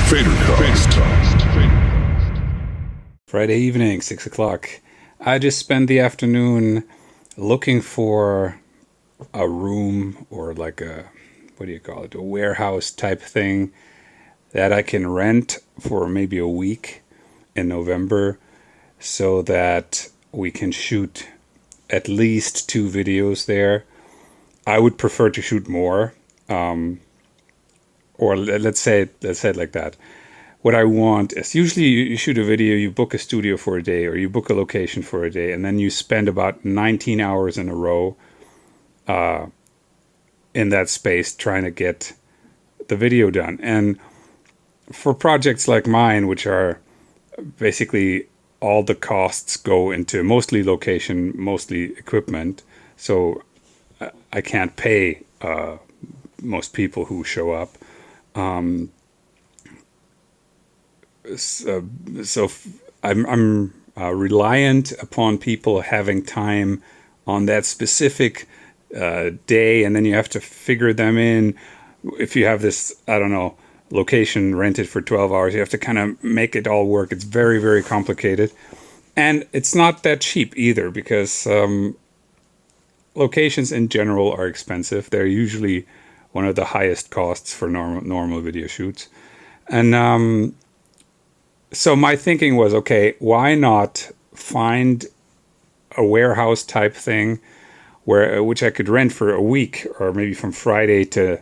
FaderCast. Friday evening, 6 o'clock. I just spent the afternoon looking for a room or like a, what do you call it, a warehouse type thing that I can rent for maybe a week in November so that we can shoot at least 2 videos there. I would prefer to shoot more, or let's say it like that. What I want is usually you shoot a video, you book a studio for a day or you book a location for a day, and then you spend about 19 hours in a row in that space trying to get the video done. And for projects like mine, which are basically all the costs go into mostly location, mostly equipment, so I can't pay most people who show up. So I'm reliant upon people having time on that specific day, and then you have to figure them in. If you have this, I don't know, location rented for 12 hours, you have to kind of make it all work. It's very, very complicated. And it's not that cheap either, because locations in general are expensive. They're usually one of the highest costs for normal video shoots. And so my thinking was, okay, why not find a warehouse type thing which I could rent for a week, or maybe from Friday to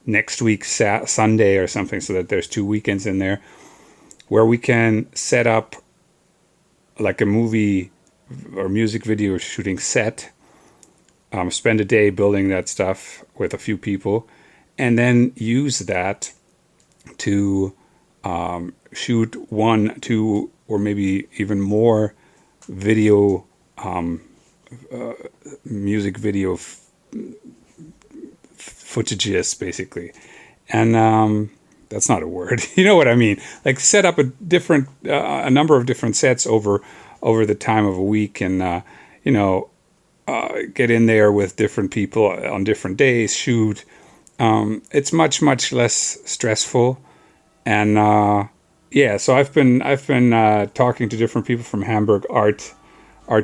next week Sunday or something, so that there's 2 weekends in there where we can set up like a movie or music video shooting set, spend a day building that stuff with a few people, and then use that to shoot 1, 2, or maybe even more music video footages, basically. And that's not a word. You know what I mean? Like set up a number of different sets over the time of a week, and get in there with different people on different days, shoot. It's much less stressful. And so I've been talking to different people from Hamburg, art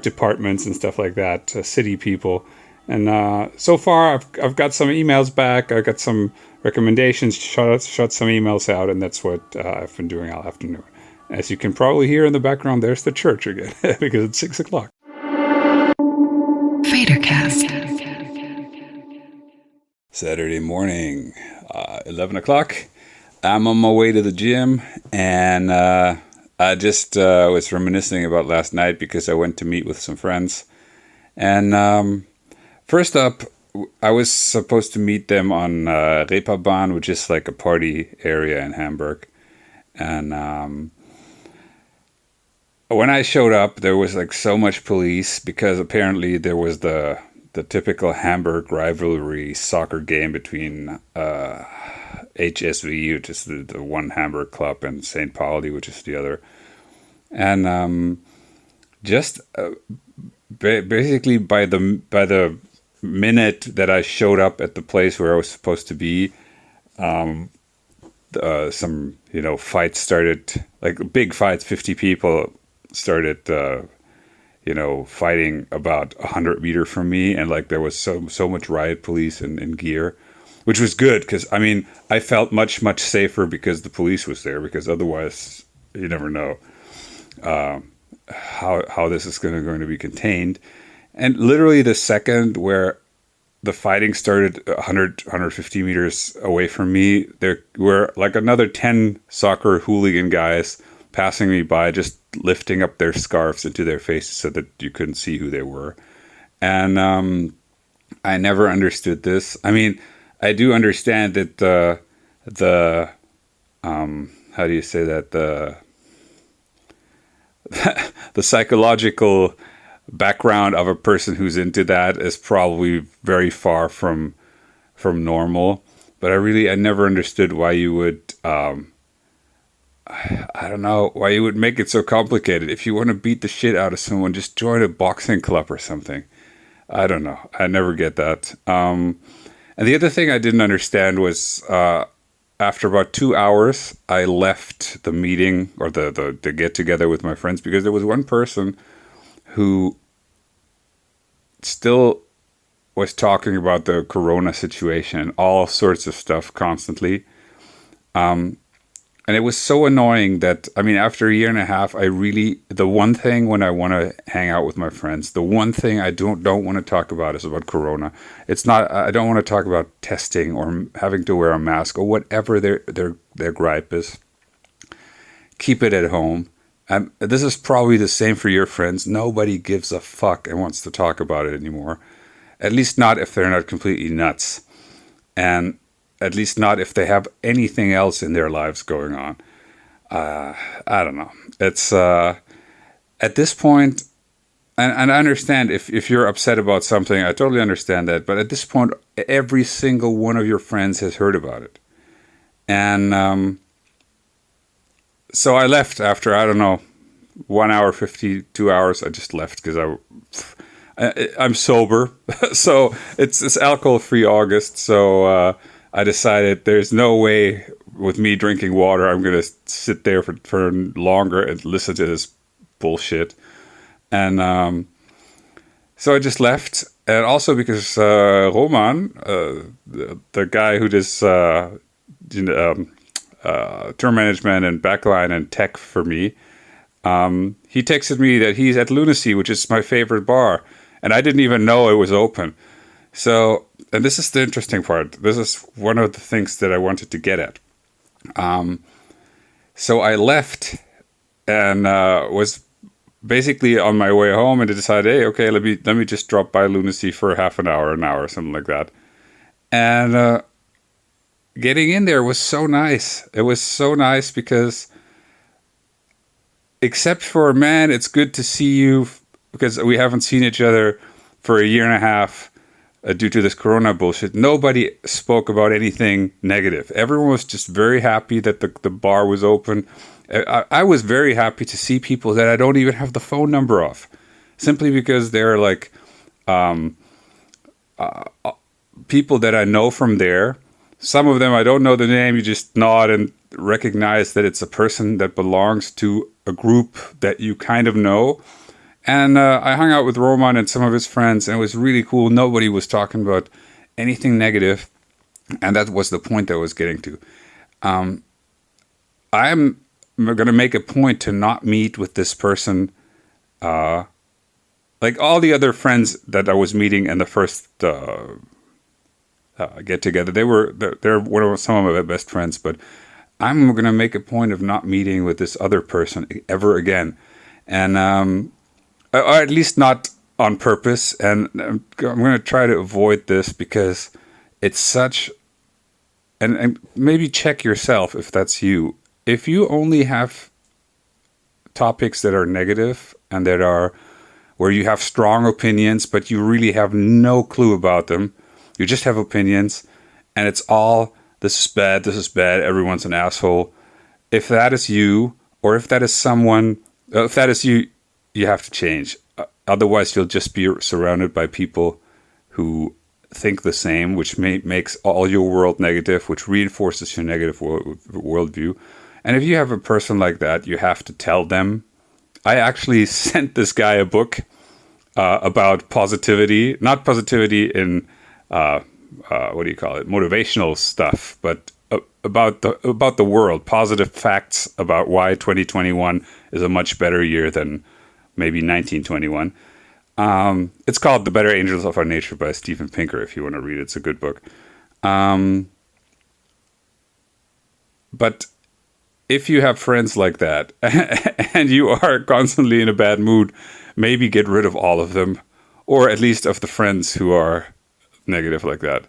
departments and stuff like that, city people, and so far I've got some emails back. I got some recommendations, shot some emails out, and that's what I've been doing all afternoon. As you can probably hear in the background, there's the church again because it's 6 o'clock. FaderCast. Saturday morning, 11 o'clock. I'm on my way to the gym, and I just was reminiscing about last night because I went to meet with some friends. And first up, I was supposed to meet them on Reeperbahn, which is like a party area in Hamburg. And when I showed up, there was like so much police because apparently there was the typical Hamburg rivalry soccer game between HSV, which is the one Hamburg club, and St. Pauli, which is the other. And just basically by the minute that I showed up at the place where I was supposed to be, some fights started, like big fights. 50 people started fighting about 100 meters from me, and like there was so much riot police in gear, which was good because I felt much safer because the police was there, because otherwise you never know how this is going to be contained. And literally the second where the fighting started 150 meters away from me, there were like another 10 soccer hooligan guys passing me by, just lifting up their scarves into their faces so that you couldn't see who they were. And I never understood this. I do understand that the how do you say that, the psychological background of a person who's into that is probably very far from normal, but I never understood why you would I don't know why you would make it so complicated. If you want to beat the shit out of someone, just join a boxing club or something. I don't know. I never get that. And the other thing I didn't understand was after about 2 hours, I left the meeting or the get together with my friends because there was one person who still was talking about the corona situation and all sorts of stuff constantly. And it was so annoying that, I mean, after a year and a half, the one thing when I want to hang out with my friends, the one thing I don't want to talk about is about corona. It's not, I don't want to talk about testing or having to wear a mask or whatever their gripe is. Keep it at home. This is probably the same for your friends. Nobody gives a fuck and wants to talk about it anymore. At least not if they're not completely nuts. And at least not if they have anything else in their lives going on. I don't know. It's at this point, and I understand if you're upset about something, I totally understand that. But at this point, every single one of your friends has heard about it. And so I left after, I don't know, 1 hour, 52 hours. I just left because I'm sober. So it's alcohol-free August. So I decided there's no way with me drinking water I'm going to sit there for longer and listen to this bullshit. And so I just left. And also because Roman, the guy who does term management and backline and tech for me, he texted me that he's at Lunacy, which is my favorite bar. And I didn't even know it was open. So, and this is the interesting part. This is one of the things that I wanted to get at. So I left and was basically on my way home and decided, hey, okay, let me just drop by Lunacy for half an hour, something like that. And getting in there was so nice. It was so nice because, except for, man, it's good to see you because we haven't seen each other for a year and a half. Due to this corona bullshit, nobody spoke about anything negative. Everyone was just very happy that the bar was open. I was very happy to see people that I don't even have the phone number of, simply because they're like people that I know from there. Some of them I don't know the name. You just nod and recognize that it's a person that belongs to a group that you kind of know. And I hung out with Roman and some of his friends, and it was really cool. Nobody was talking about anything negative, and that was the point that I was getting to. I'm going to make a point to not meet with this person. Like all the other friends that I was meeting in the first get together, they're some of my best friends, but I'm going to make a point of not meeting with this other person ever again. And or at least not on purpose. And I'm going to try to avoid this because it's such... And maybe check yourself if that's you. If you only have topics that are negative and that are where you have strong opinions, but you really have no clue about them, you just have opinions, and it's all, this is bad, everyone's an asshole. If that is you, or if that is someone... if that is you, you have to change. Otherwise, you'll just be surrounded by people who think the same, which makes all your world negative, which reinforces your negative worldview. And if you have a person like that, you have to tell them. I actually sent this guy a book about positivity, not positivity in, motivational stuff, but about the world, positive facts about why 2021 is a much better year than maybe 1921. It's called The Better Angels of Our Nature by Steven Pinker, if you want to read it. It's a good book. But if you have friends like that and you are constantly in a bad mood, maybe get rid of all of them, or at least of the friends who are negative like that.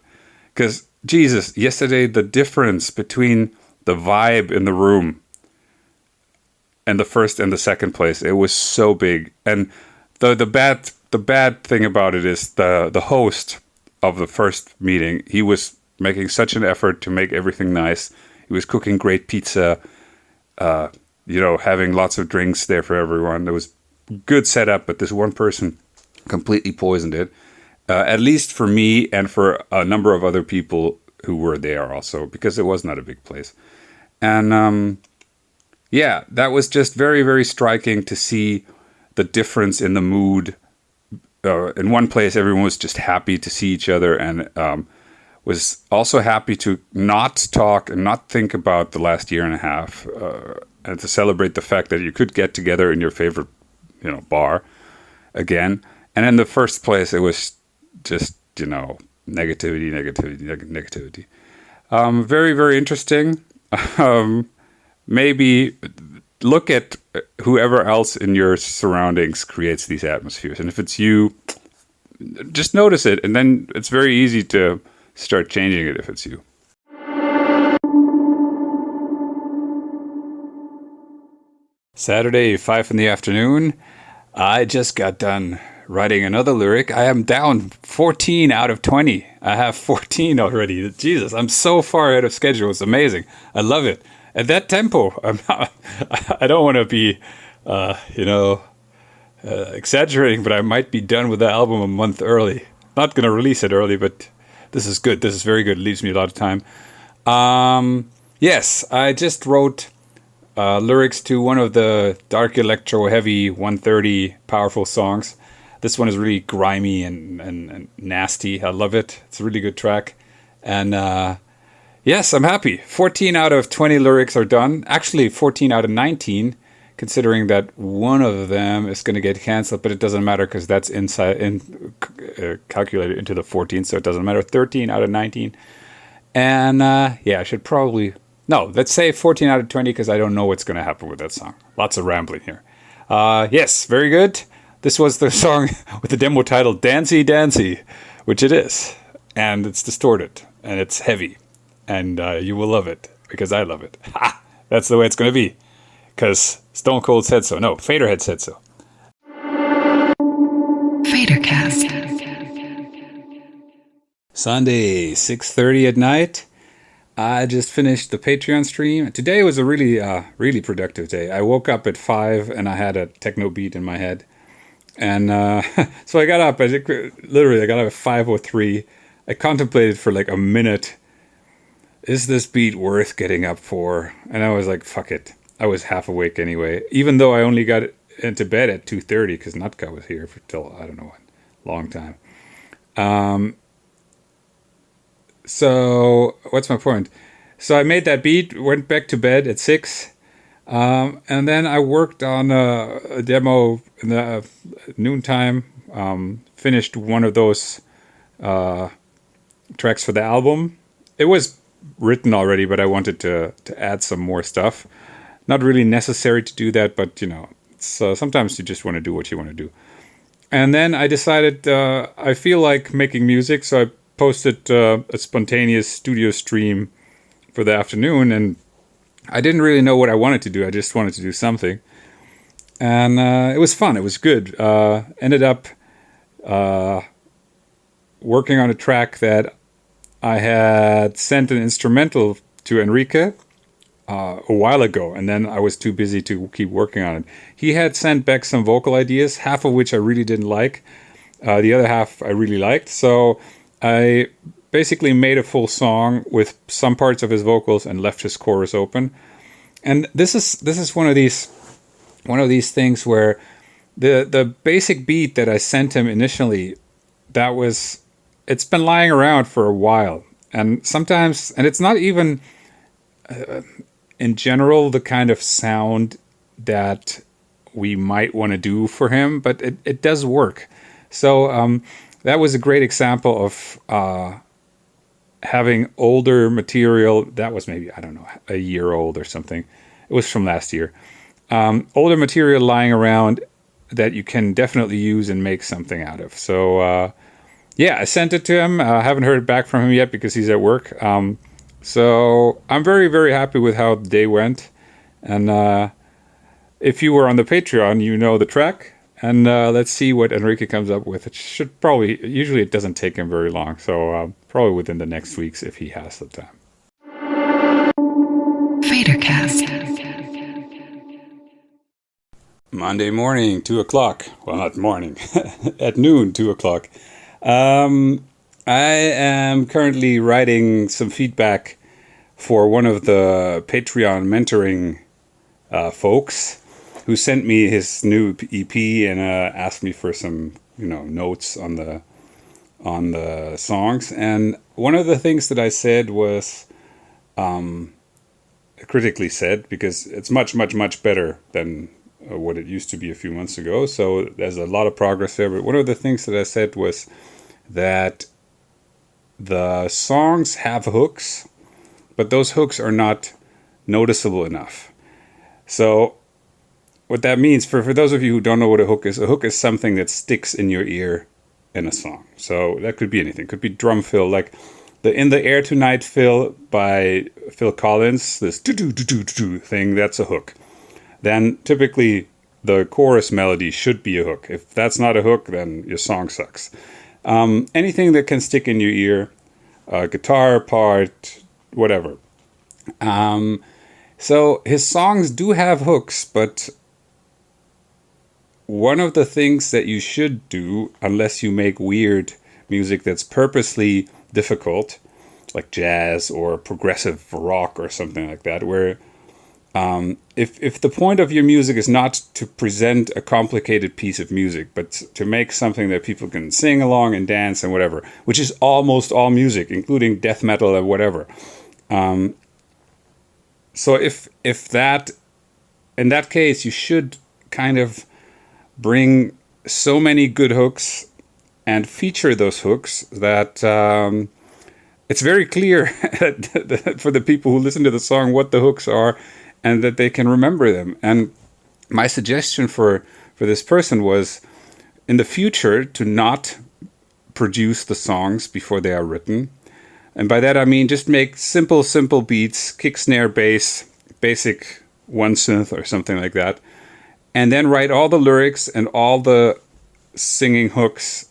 Because, Jesus, yesterday the difference between the vibe in the room and the first and the second place, it was so big. And the bad thing about it is the host of the first meeting, he was making such an effort to make everything nice. He was cooking great pizza, having lots of drinks there for everyone. There was good setup, but this one person completely poisoned it. At least for me and for a number of other people who were there also, because it was not a big place. And yeah, that was just very, very striking to see the difference in the mood. In one place, everyone was just happy to see each other, and was also happy to not talk and not think about the last year and a half, and to celebrate the fact that you could get together in your favorite, bar again. And in the first place, it was just, negativity, negativity. Very, very interesting. Maybe look at whoever else in your surroundings creates these atmospheres. And if it's you, just notice it. And then it's very easy to start changing it if it's you. Saturday, 5 in the afternoon. I just got done writing another lyric. I am down 14 out of 20. I have 14 already. Jesus, I'm so far ahead of schedule. It's amazing. I love it. At that tempo, I don't want to be, exaggerating, but I might be done with the album a month early. Not going to release it early, but this is good. This is very good. It leaves me a lot of time. Yes, I just wrote lyrics to one of the dark electro heavy 130 powerful songs. This one is really grimy and nasty. I love it. It's a really good track. And yes, I'm happy. 14 out of 20 lyrics are done. Actually, 14 out of 19, considering that one of them is going to get canceled, but it doesn't matter because that's calculated into the 14, so it doesn't matter. 13 out of 19. And yeah, I should probably... No, let's say 14 out of 20 because I don't know what's going to happen with that song. Lots of rambling here. Yes, very good. This was the song with the demo title Dancy Dancy, which it is. And it's distorted and it's heavy. And you will love it because I love it. Ha! That's the way it's going to be because Stone Cold said so. No, Faderhead said so. FaderCast. Sunday, 6:30 at night. I just finished the Patreon stream. Today was a really, really productive day. I woke up at 5 and I had a techno beat in my head. And so I got up. I got up at 5:03. I contemplated for like a minute. Is this beat worth getting up for? And I was like, fuck it. I was half awake anyway. Even though I only got into bed at 2:30 because Nutka was here for till, I don't know what, long time. So what's my point? So I made that beat, went back to bed at 6, and then I worked on a demo in the noontime. Finished one of those tracks for the album. It was written already, but I wanted to add some more stuff. Not really necessary to do that, but sometimes you just want to do what you want to do. And then I decided I feel like making music, so I posted a spontaneous studio stream for the afternoon, and I didn't really know what I wanted to do. I just wanted to do something, and it was fun. It was good. Ended up working on a track that I had sent an instrumental to Enrique a while ago, and then I was too busy to keep working on it. He had sent back some vocal ideas, half of which I really didn't like. The other half I really liked, so I basically made a full song with some parts of his vocals and left his chorus open. And this is one of these things where the basic beat that I sent him initially, it's been lying around for a while. And sometimes, and it's not even in general the kind of sound that we might want to do for him, but it does work. So that was a great example of having older material. That was maybe, I don't know, a year old or something. It was from last year. Older material lying around that you can definitely use and make something out of. So, yeah, I sent it to him. I haven't heard back from him yet because he's at work. So I'm very, very happy with how the day went. And if you were on the Patreon, you know the track. And let's see what Enrique comes up with. It should probably, usually it doesn't take him very long. So probably within the next weeks if he has the time. FaderCast. Monday morning, 2 o'clock. Well, not morning. At noon, 2 o'clock. I am currently writing some feedback for one of the Patreon mentoring folks who sent me his new EP and asked me for some, notes on the songs. And one of the things that I said was critically said, because it's much, much, much better than what it used to be a few months ago. So there's a lot of progress there. But one of the things that I said was that the songs have hooks, but those hooks are not noticeable enough. So what that means, for those of you who don't know what a hook is something that sticks in your ear in a song. So that could be anything. It could be drum fill, like the In the Air Tonight fill by Phil Collins, this do-do-do-do-do thing, that's a hook. Then typically the chorus melody should be a hook. If that's not a hook, then your song sucks. Anything that can stick in your ear, guitar part, whatever. So his songs do have hooks, but one of the things that you should do, unless you make weird music that's purposely difficult, like jazz or progressive rock or something like that, where if the point of your music is not to present a complicated piece of music, but to make something that people can sing along and dance and whatever, which is almost all music, including death metal and whatever. So if that, in that case, you should kind of bring so many good hooks and feature those hooks that it's very clear for the people who listen to the song what the hooks are, and that they can remember them. And my suggestion for this person was, in the future, to not produce the songs before they are written. And by that I mean just make simple beats, kick, snare, bass, basic one synth or something like that. And then write all the lyrics and all the singing hooks,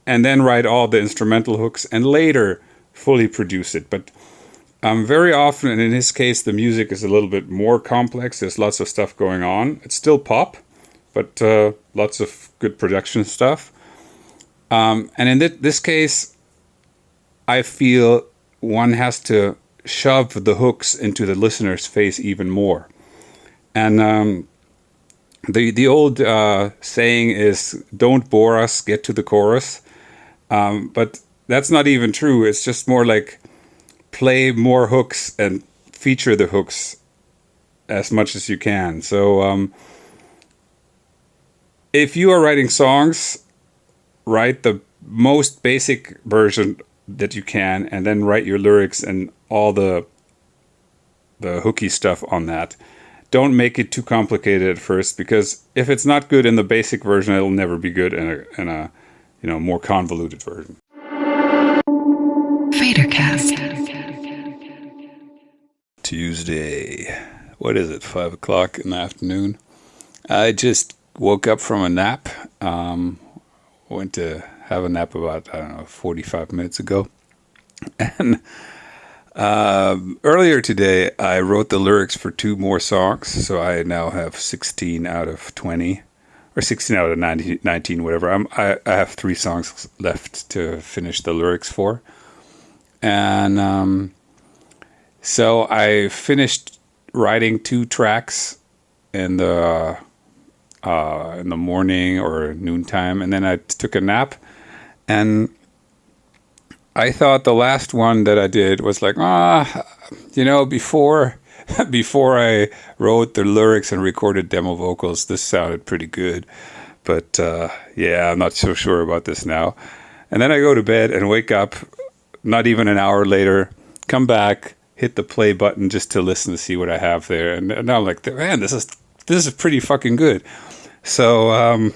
and then write all the instrumental hooks, and later fully produce it. But very often, and in his case, the music is a little bit more complex. There's lots of stuff going on. It's still pop, but lots of good production stuff. And in this case, I feel one has to shove the hooks into the listener's face even more. And the old saying is, don't bore us, get to the chorus. But that's not even true. It's just more like play more hooks and feature the hooks as much as you can. So if you are writing songs, write the most basic version that you can, and then write your lyrics and all the hooky stuff on that. Don't make it too complicated at first, because if it's not good in the basic version, it'll never be good in a more convoluted version. FaderCast. Tuesday. What is it? 5 o'clock in the afternoon. I just woke up from a nap. Went to have a nap about 45 minutes ago, and earlier today I wrote the lyrics for 2 more songs. So I now have 16 out of 20, or 16 out of 19, whatever. I have 3 songs left to finish the lyrics for. And so I finished writing 2 tracks in the morning or noontime, and then I took a nap. And I thought the last one that I did was like, before I wrote the lyrics and recorded demo vocals, this sounded pretty good. But I'm not so sure about this now. And then I go to bed and wake up not even an hour later, come back, hit the play button just to listen to see what I have there. And now I'm like, man, this is pretty fucking good. So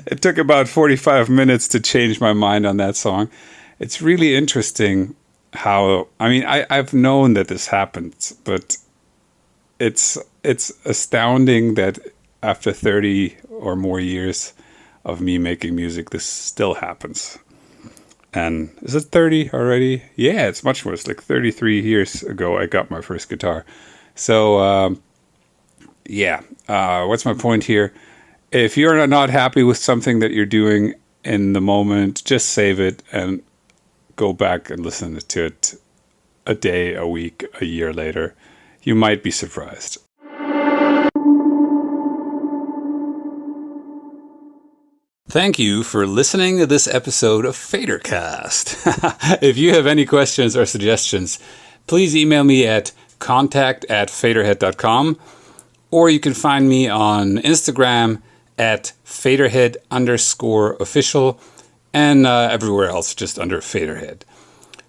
it took about 45 minutes to change my mind on that song. It's really interesting how, I've known that this happens, but it's astounding that after 30 or more years of me making music, this still happens. And is it 30 already? Yeah, it's much more. It's like 33 years ago I got my first guitar. So, what's my point here? If you're not happy with something that you're doing in the moment, just save it and go back and listen to it a day, a week, a year later. You might be surprised. Thank you for listening to this episode of FaderCast. If you have any questions or suggestions, please email me at contact@faderhead.com, or you can find me on Instagram at Faderhead_official, and everywhere else just under Faderhead.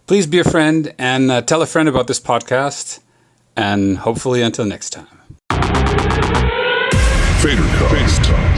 Please be a friend and tell a friend about this podcast, and hopefully until next time. FaderCast.